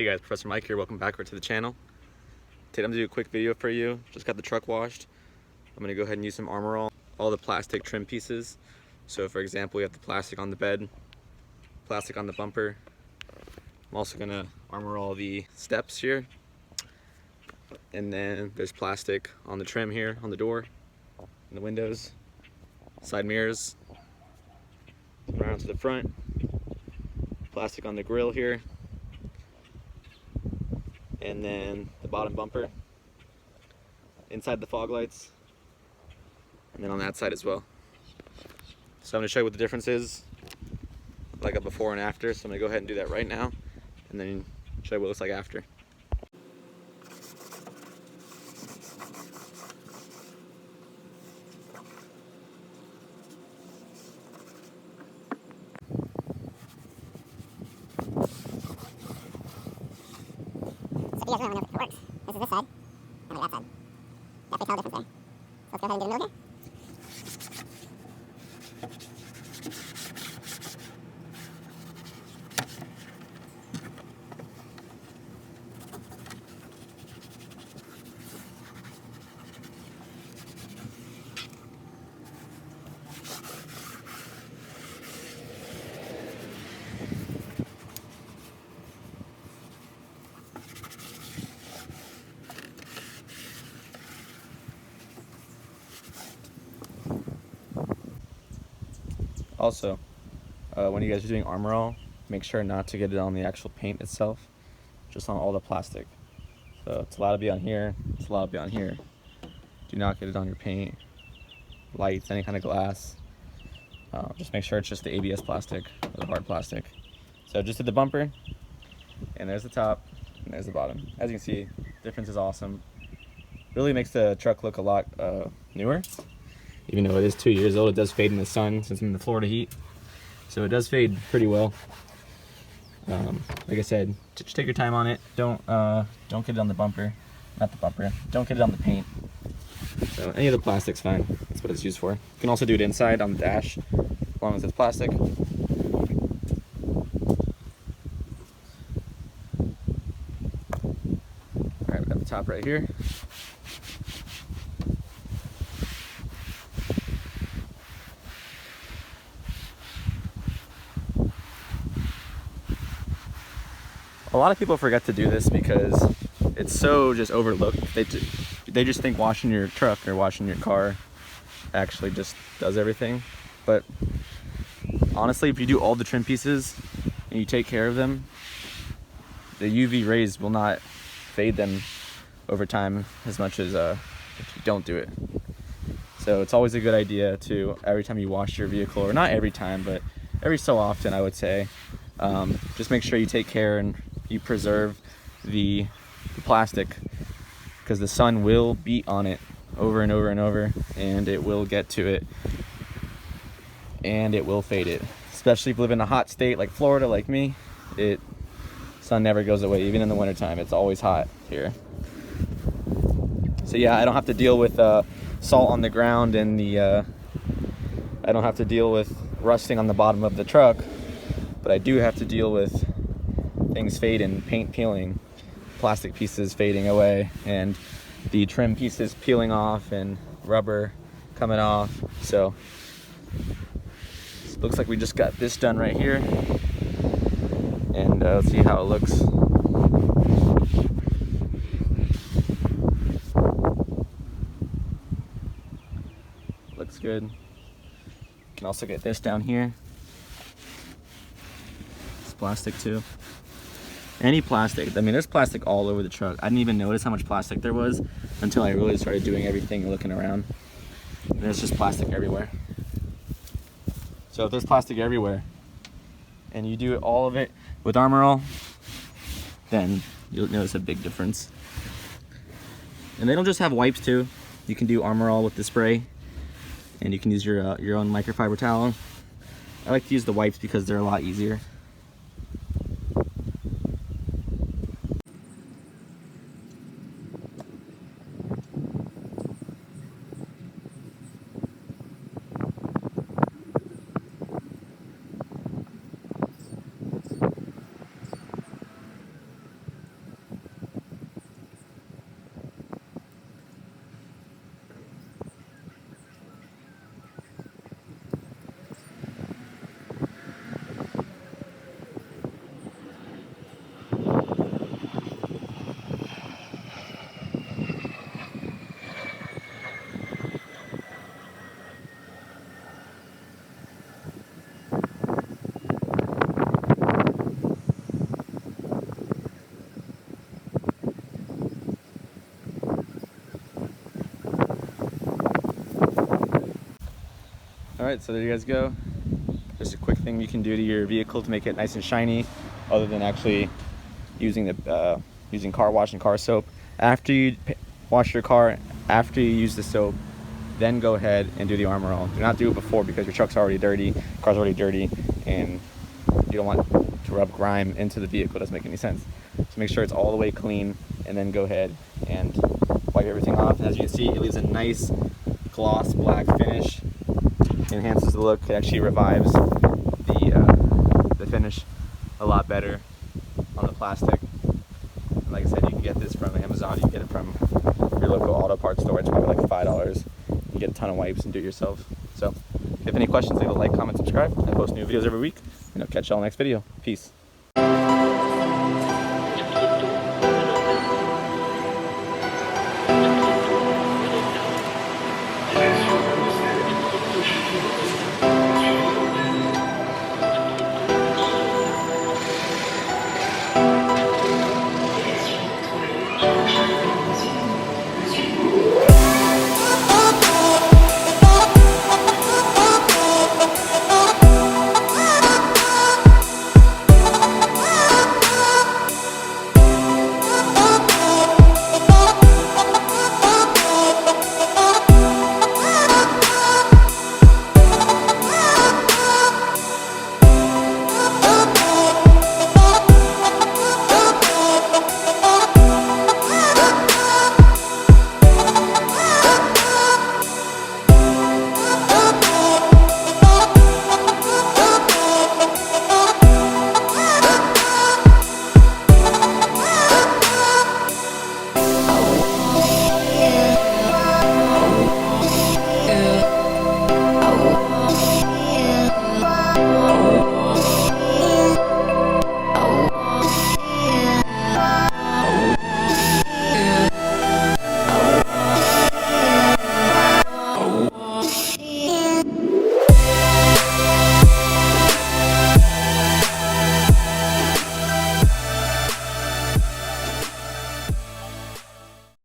Hey guys, Professor Mike here. Welcome back to the channel. Today I'm going to do a quick video for you. Just got the truck washed. I'm going to go ahead and use some Armorall. All the plastic trim pieces. So for example, we have the plastic on the bed, plastic on the bumper. I'm also going to Armorall the steps here. And then there's plastic on the trim here, on the door, and the windows, side mirrors. Around to the front. Plastic on the grill here. And then the bottom bumper, inside the fog lights, and then on that side as well. So I'm going to show you what the difference is, like a before and after. So I'm going to go ahead and do that right now, and then show you what it looks like after. So if you guys really want to know if it works, this is this side, and like that side. Definitely tell the difference there. So let's go ahead and get a middle here. Also, when you guys are doing Armorall, make sure not to get it on the actual paint itself, just on all the plastic. So it's allowed to be on here, it's allowed to be on here. Do not get it on your paint, lights, any kind of glass. Just make sure it's just the ABS plastic, or the hard plastic. So just did the bumper, and there's the top, and there's the bottom. As you can see, difference is awesome. Really makes the truck look a lot newer. Even though it is 2 years old, it does fade in the sun since I'm in the Florida heat. So it does fade pretty well. Like I said, just take your time on it. Don't get it on the bumper, not the bumper. Don't get it on the paint. So any of the plastic's fine. That's what it's used for. You can also do it inside on the dash, as long as it's plastic. All right, we got the top right here. A lot of people forget to do this because it's so just overlooked. They just think washing your truck or washing your car actually just does everything. But honestly, if you do all the trim pieces and you take care of them, the UV rays will not fade them over time as much as if you don't do it. So it's always a good idea to, every time you wash your vehicle, or not every time, but every so often I would say, just make sure you take care and you preserve the plastic, because the sun will beat on it over and over and over, and it will get to it and it will fade it. Especially if you live in a hot state like Florida, like me, sun never goes away. Even in the wintertime, it's always hot here. So yeah, I don't have to deal with salt on the ground, and I don't have to deal with rusting on the bottom of the truck, but I do have to deal with things fading, paint peeling, plastic pieces fading away, and the trim pieces peeling off, and rubber coming off. So looks like we just got this done right here, and let's see how it looks. Looks good. You can also get this down here. It's plastic too. Any plastic. I mean, there's plastic all over the truck. I didn't even notice how much plastic there was until I really started doing everything and looking around. And there's just plastic everywhere. So if there's plastic everywhere, and you do all of it with Armorall, then you'll notice a big difference. And they don't just have wipes too. You can do Armorall with the spray, and you can use your own microfiber towel. I like to use the wipes because they're a lot easier. Alright, so there you guys go. Just a quick thing you can do to your vehicle to make it nice and shiny, other than actually using using car wash and car soap. After you wash your car, after you use the soap, then go ahead and do the Armorall. Do not do it before, because your truck's already dirty, car's already dirty, and you don't want to rub grime into the vehicle. It doesn't make any sense. So make sure it's all the way clean, and then go ahead and wipe everything off. And as you can see, it leaves a nice gloss black finish. It enhances the look. It actually revives the finish a lot better on the plastic. And like I said, you can get this from Amazon. You can get it from your local auto parts store. It's probably like $5. You get a ton of wipes and do it yourself. So if you have any questions, leave a like, comment, subscribe. I post new videos every week, and I'll catch y'all next video. Peace.